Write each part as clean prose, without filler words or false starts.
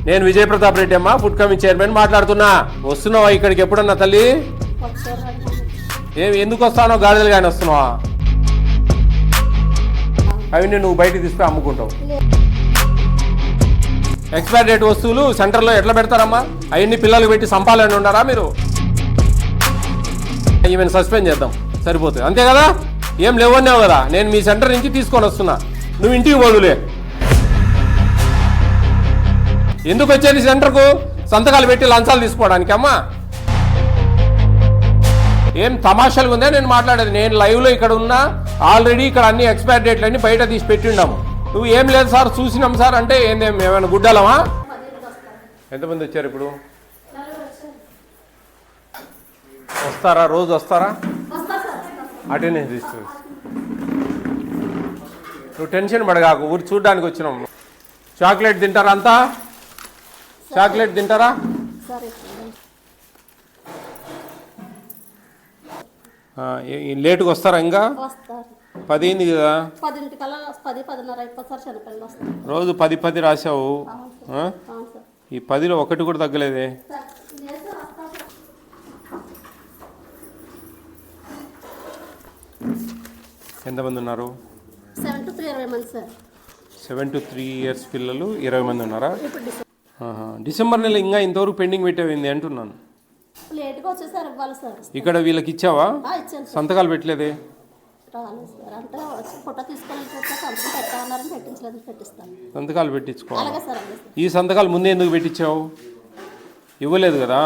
నేను విజయ ప్రతాప్ రెడ్డి అమ్మ, food committee chairman మాట్లాడుతున్నా. వస్తున్నావా ఇక్కడికి ఎప్పుడన్నా తల్లి? ఎందుకు వస్తానో గాడిదలు కానీ వస్తున్నావా? అవన్నీ నువ్వు బయటకు తీసుకుని అమ్ముకుంటావు. ఎక్స్పైరీ డేట్ వస్తువులు సెంటర్లో ఎట్లా పెడతారమ్మా? అవన్నీ పిల్లలకు పెట్టి సంపాలని ఉన్నారా మీరు? ఈమెను సస్పెండ్ చేద్దాం సరిపోతుంది, అంతే కదా? ఏం లేవన్నావు కదా, నేను మీ సెంటర్ నుంచి తీసుకొని వస్తున్నా, నువ్వు ఇంటికి పోదులే. ఎందుకు వచ్చేది సెంటర్కు? సంతకాలు పెట్టి లంచాలు తీసుకోవడానికి అమ్మా? ఏం తమాషాలు ఉందా నేను మాట్లాడేది? నేను లైవ్లో ఇక్కడ ఉన్నా, ఆల్రెడీ ఇక్కడ అన్ని ఎక్స్పైరీ డేట్లు అన్ని బయట తీసి పెట్టిండాము. నువ్వు ఏం లేదు సార్ చూసినాం సార్ అంటే ఏందేం ఏమైనా గుడ్డాలమా? ఎంతమంది వచ్చారు ఇప్పుడు? వస్తారా? రోజు వస్తారా? అటెండెన్స్ తీస్తుంది. నువ్వు టెన్షన్ పడగాకు, ఊరు చూడడానికి వచ్చినాం. చాక్లెట్ తింటారా అంతా? చాక్లెట్ తింటారా? లేటుగా వస్తారా? ఇంకా 10 అయింది కదా, రోజు 10 రాసావు. ఈ 10లో ఒకటి కూడా తగ్గలేదే. ఎంతమంది ఉన్నారు? 7 to 3 years పిల్లలు 20 మంది ఉన్నారా? డిసెంబర్ నెల ఇంకా ఇంతవరకు పెండింగ్ పెట్టేవింది అంటున్నాను. ఇక్కడ వీళ్ళకి ఇచ్చావా? సంతకాలు పెట్టలేదే. సంతకాలు పెట్టించుకోవాలి. ఈ సంతకాలు ముందే ఎందుకు పెట్టించావు? ఇవ్వలేదు కదా.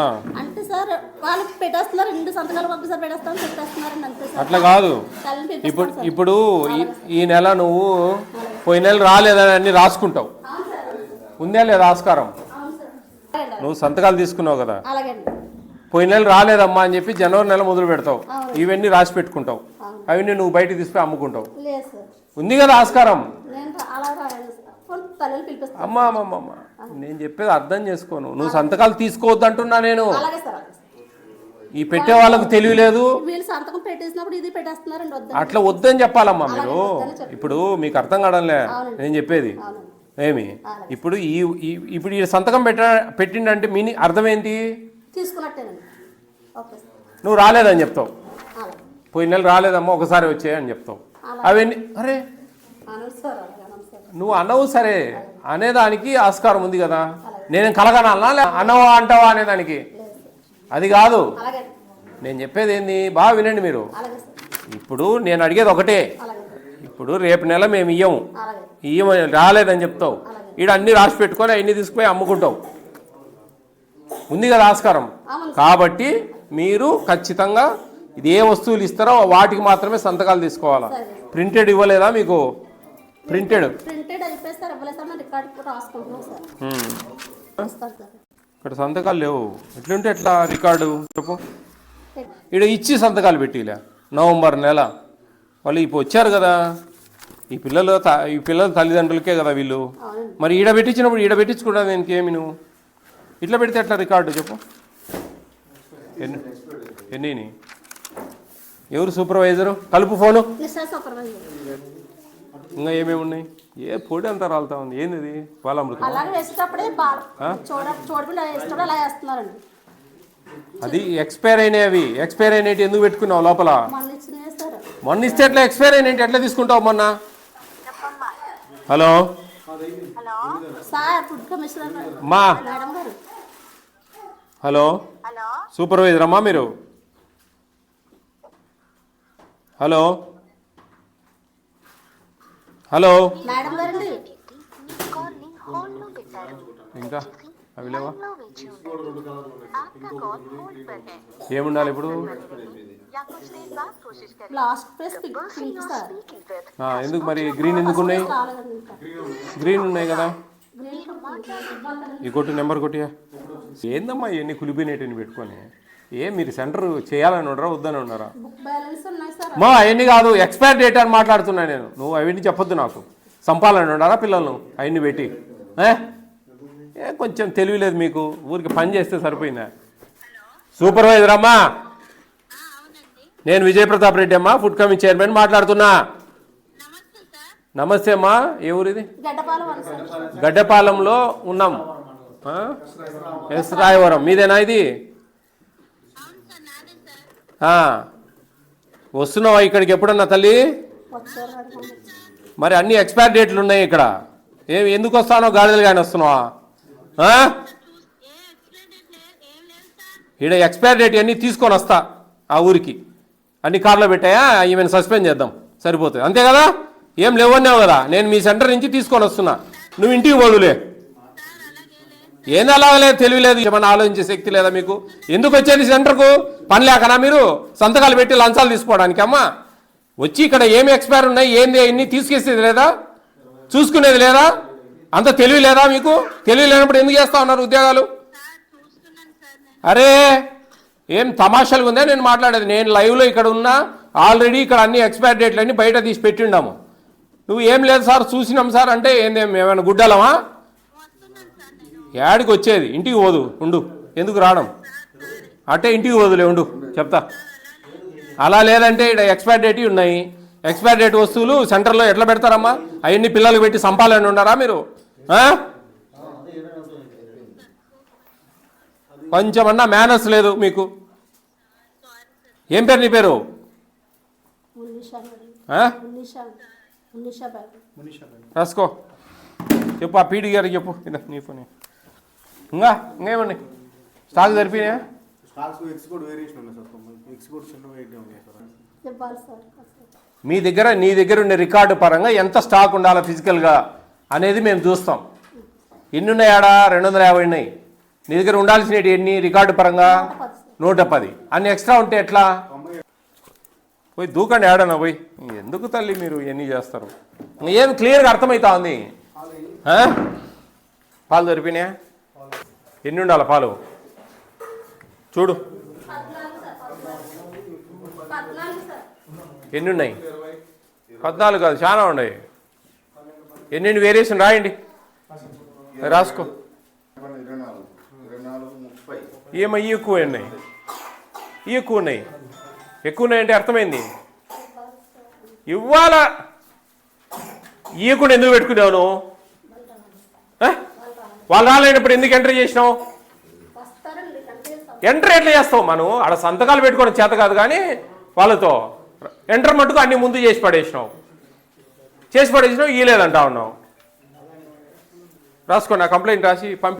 అట్లా కాదు. ఇప్పుడు ఈ నెల నువ్వు పోయిన నెల రాలేదని అన్ని రాసుకుంటావు. ఉందే లేదా ఆస్కారం? నువ్వు సంతకాలు తీసుకున్నావు కదా, పోయిన నెల రాలేదమ్మా అని చెప్పి జనవరి నెల మొదలు పెడతావు. ఇవన్నీ రాసి పెట్టుకుంటావు, అవన్నీ నువ్వు బయటకు తీసుకుని అమ్ముకుంటావు. ఉంది కదా ఆస్కారం? అమ్మా అమ్మమ్మ, నేను చెప్పేది అర్థం చేసుకోను. నువ్వు సంతకాలు తీసుకోవద్దు అంటున్నా నేను. ఈ పెట్టే వాళ్ళకు తెలియలేదు, అట్లా వద్దని చెప్పాలమ్మా మీరు. ఇప్పుడు మీకు అర్థం కావడంలే నేను చెప్పేది. ఏమి ఇప్పుడు ఇప్పుడు ఈ సంతకం పెట్టిండంటే మీని అర్థం ఏంటి? నువ్వు రాలేదని చెప్తావు. పోయిన నెల రాలేదమ్మా ఒకసారి వచ్చాయని చెప్తావు. అవన్నీ అరే నువ్వు అనవు, సరే అనేదానికి ఆస్కారం ఉంది కదా. నేను కలగనాలా అనవా అంటావా అనేదానికి? అది కాదు నేను చెప్పేది. ఏంది బాగా వినండి మీరు. ఇప్పుడు నేను అడిగేది ఒకటే. ఇప్పుడు రేపు నెల మేము ఇయ్యము రాలేదని చెప్తావు. ఈడ అన్ని రాసి పెట్టుకొని అన్ని తీసుకుపోయి అమ్ముకుంటావు. ఉంది కదా ఆస్కారం. కాబట్టి మీరు ఖచ్చితంగా ఇది ఏ వస్తువులు ఇస్తారో వాటికి మాత్రమే సంతకాలు తీసుకోవాలా. ప్రింటెడ్ ఇవ్వలేదా మీకు? ప్రింటెడ్ ఇక్కడ సంతకాలు లేవు. ఎట్లుంటే ఎట్లా రికార్డు చెప్పు? ఇక్కడ ఇచ్చి సంతకాలు పెట్టిలే. నవంబర్ నెల వాళ్ళు ఇప్పుడు వచ్చారు కదా, ఈ పిల్లల తల్లిదండ్రులకే కదా వీళ్ళు. మరి ఈడ పెట్టించినప్పుడు ఈడ పెట్టించుకుంటా దీనికి ఏమి? నువ్వు ఇట్లా పెడితే ఎట్లా రికార్డు చెప్పు? ఎన్ని? ఎవరు సూపర్వైజరు? కలుపు ఫోను. ఇంకా ఏమేమి ఉన్నాయి? ఏ పొడి అంతా రాలుతా ఉంది. ఏంది బాలామృతం? అది ఎక్స్పైర్ అయినవి. ఎక్స్పైర్ అయినవి ఎందుకు పెట్టుకున్నావు లోపల? మొన్న ఇస్తే ఎట్లా ఎక్స్పైర్ అయినవి ఎట్లా తీసుకుంటావు మొన్న? హలో మా హలో సూపర్వైజర్ అమ్మా మీరు? హలో హలో ఇంకా అవి లేవా? ఏముండాలి ఇప్పుడు? ఎందుకు మరి గ్రీన్ ఎందుకు ఉన్నాయి? గ్రీన్ ఉన్నాయి కదా. ఈ కొట్టు నెంబర్ కొట్టియా. ఏందమ్మా ఇవన్నీ కులిపోయినట్టు పెట్టుకొని? మీరు సెంటర్ చేయాలని ఉన్నారా వద్దని ఉన్నారా? మా అవన్నీ కాదు, ఎక్స్పైర్ డేట్ అని మాట్లాడుతున్నా నేను. నువ్వు అవన్నీ చెప్పొద్దు నాకు. సంపాలని ఉన్నారా పిల్లలను అవన్నీ పెట్టి? కొంచెం తెలియలేదు మీకు. ఊరికి పని చేస్తే సరిపోయిందా? సూపర్వైజర్ అమ్మా, నేను విజయ ప్రతాప్ రెడ్డి అమ్మా, ఫుడ్ కమిటీ చైర్మన్ మాట్లాడుతున్నా. నమస్తే అమ్మా. ఏ ఊరిది? గడ్డపాలెంలో ఉన్నాం. ఎస్ రాయవరం మీదేనా ఇది? వస్తున్నావా ఇక్కడికి ఎప్పుడన్నా తల్లి? మరి అన్ని ఎక్స్పైర్ డేట్లు ఉన్నాయి ఇక్కడ. ఎందుకు వస్తానో గాడిదలు కానీ వస్తున్నావా? ఇక్కడ ఎక్స్పైర్ డేట్ అన్నీ తీసుకొని వస్తా ఆ ఊరికి. అన్ని కార్లో పెట్టాయా ఈమెను సస్పెండ్ చేద్దాం సరిపోతుంది, అంతే కదా? ఏం లేవన్నావు కదా, నేను మీ సెంటర్ నుంచి తీసుకొని వస్తున్నా, నువ్వు ఇంటికి పోదులే. ఏంది అలాగలేదు, తెలియలేదు, ఏమన్నా ఆలోచించే శక్తి లేదా మీకు? ఎందుకు వచ్చేది సెంటర్కు? పని లేకనా మీరు సంతకాలు పెట్టి లంచాలు తీసుకోవడానికి? అమ్మా వచ్చి ఇక్కడ ఏమి ఎక్స్పైర్ ఉన్నాయి ఏంది ఇన్ని తీసుకేసేది లేదా, చూసుకునేది లేదా? అంత తెలివి లేదా మీకు? తెలివి లేనప్పుడు ఎందుకు చేస్తా ఉన్నారు ఉద్యోగాలు? అరే ఏం తమాషాలుగా ఉందా నేను మాట్లాడేది? నేను లైవ్లో ఇక్కడ ఉన్నా, ఆల్రెడీ ఇక్కడ అన్ని ఎక్స్పైర్ డేట్లు అన్ని బయట తీసి పెట్టిండాము. నువ్వు ఏం లేదు సార్ చూసినాం సార్ అంటే ఏందేం ఏమైనా గుడ్డలమా? యాడికి వచ్చేది? ఇంటికి పోదు ఉండు, ఎందుకు రావడం? అంటే ఇంటికి పోదులే ఉండు చెప్తా. అలా లేదంటే ఇక్కడ ఎక్స్పైర్ డేట్ ఉన్నాయి, ఎక్స్పైర్ డేట్ వస్తువులు సెంటర్లో ఎట్లా పెడతారమ్మా? అవన్నీ పిల్లలకు పెట్టి సంపాలని ఉన్నారా మీరు? కొంచెమన్నా మేనర్స్ లేదు మీకు. ఏం పేరు నీ పేరు? రాసుకో, చెప్పు ఆ పీడి గారికి చెప్పు. నీ ఫోన్ ఇంకేమన్నా స్టాక్ సరిపోయినా? నీ దగ్గర ఉండే రికార్డు పరంగా ఎంత స్టాక్ ఉండాలి ఫిజికల్గా అనేది మేము చూస్తాం. ఎన్ని ఉన్నాయి ఆడ? 250 ఉన్నాయి. నీ దగ్గర ఉండాల్సినవి ఎన్ని రికార్డు పరంగా? 110. అన్ని ఎక్స్ట్రా ఉంటే ఎట్లా? పోయి దూకండి ఆడనా పోయి. ఎందుకు తల్లి మీరు ఎన్ని చేస్తారు? ఏం క్లియర్గా అర్థమవుతా ఉంది. పాలు దొరికినాయా? ఎన్ని ఉండాలి పాలు చూడు, ఎన్ని ఉన్నాయి? 14 కాదు, చాలా ఉన్నాయి. ఎన్ని వేరియేషన్ రాయండి, రాసుకో. ఏమో ఈ ఎక్కువ ఉన్నాయి, ఈ ఎక్కువ ఉన్నాయి. ఎక్కువ ఉన్నాయంటే అర్థమైంది. ఇవాళ ఇవ్వకుండా ఎందుకు పెట్టుకున్నావు నువ్వు? వాళ్ళు రాలేనప్పుడు ఎందుకు ఎంట్రీ చేసినావు? ఎంట్రీ ఎట్లా చేస్తావు? మనం ఆడ సంతకాలు పెట్టుకోవడం చేత కాదు కానీ వాళ్ళతో ఎంటర్ మట్టుకు అన్ని ముందు చేసి పడేసినావు ఇవ్వలేదంటా ఉన్నావు. రాసుకో, నా కంప్లైంట్ రాసి పంపి.